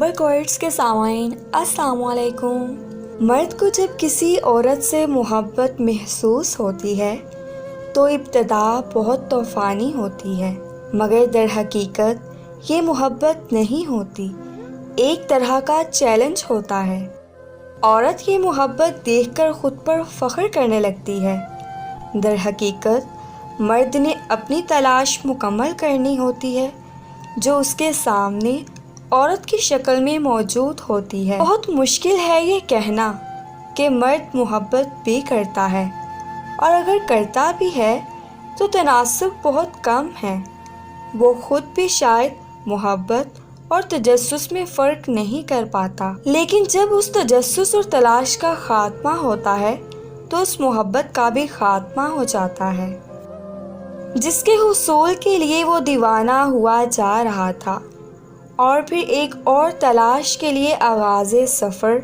خبر کوئٹس کے سامعین السلام علیکم۔ مرد کو جب کسی عورت سے محبت محسوس ہوتی ہے تو ابتدا بہت طوفانی ہوتی ہے، مگر در حقیقت یہ محبت نہیں ہوتی، ایک طرح کا چیلنج ہوتا ہے۔ عورت یہ محبت دیکھ کر خود پر فخر کرنے لگتی ہے۔ در حقیقت مرد نے اپنی تلاش مکمل کرنی ہوتی ہے جو اس کے سامنے عورت کی شکل میں موجود ہوتی ہے۔ بہت مشکل ہے یہ کہنا کہ مرد محبت بھی کرتا ہے، اور اگر کرتا بھی ہے تو تناسب بہت کم ہے۔ وہ خود بھی شاید محبت اور تجسس میں فرق نہیں کر پاتا، لیکن جب اس تجسس اور تلاش کا خاتمہ ہوتا ہے تو اس محبت کا بھی خاتمہ ہو جاتا ہے جس کے حصول کے لیے وہ دیوانہ ہوا جا رہا تھا، اور پھر ایک اور تلاش کے لیے آغاز سفر۔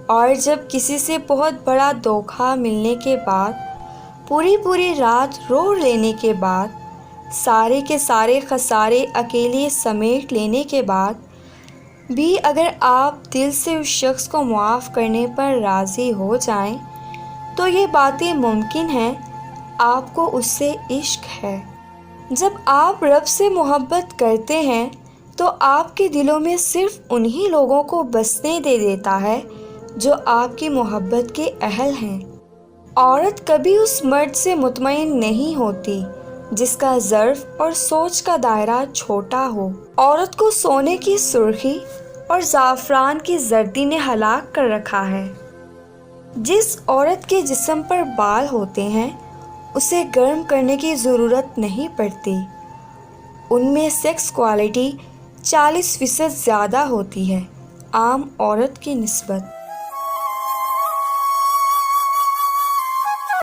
اور جب کسی سے بہت بڑا دھوکہ ملنے کے بعد، پوری رات رو لینے کے بعد، سارے کے سارے خسارے اکیلے سمیٹ لینے کے بعد بھی اگر آپ دل سے اس شخص کو معاف کرنے پر راضی ہو جائیں تو یہ باتیں ممکن ہیں۔ آپ کو اس سے عشق ہے۔ جب آپ رب سے محبت کرتے ہیں تو آپ کے دلوں میں صرف انہی لوگوں کو بسنے دے دیتا ہے جو آپ کی محبت کے اہل ہیں۔ عورت کبھی اس مرد سے مطمئن نہیں ہوتی جس کا ظرف اور سوچ کا دائرہ چھوٹا ہو۔ عورت کو سونے کی سرخی اور زعفران کی زردی نے ہلاک کر رکھا ہے۔ جس عورت کے جسم پر بال ہوتے ہیں اسے گرم کرنے کی ضرورت نہیں پڑتی، ان میں سیکس کوالٹی 40% زیادہ ہوتی ہے عام عورت کی نسبت۔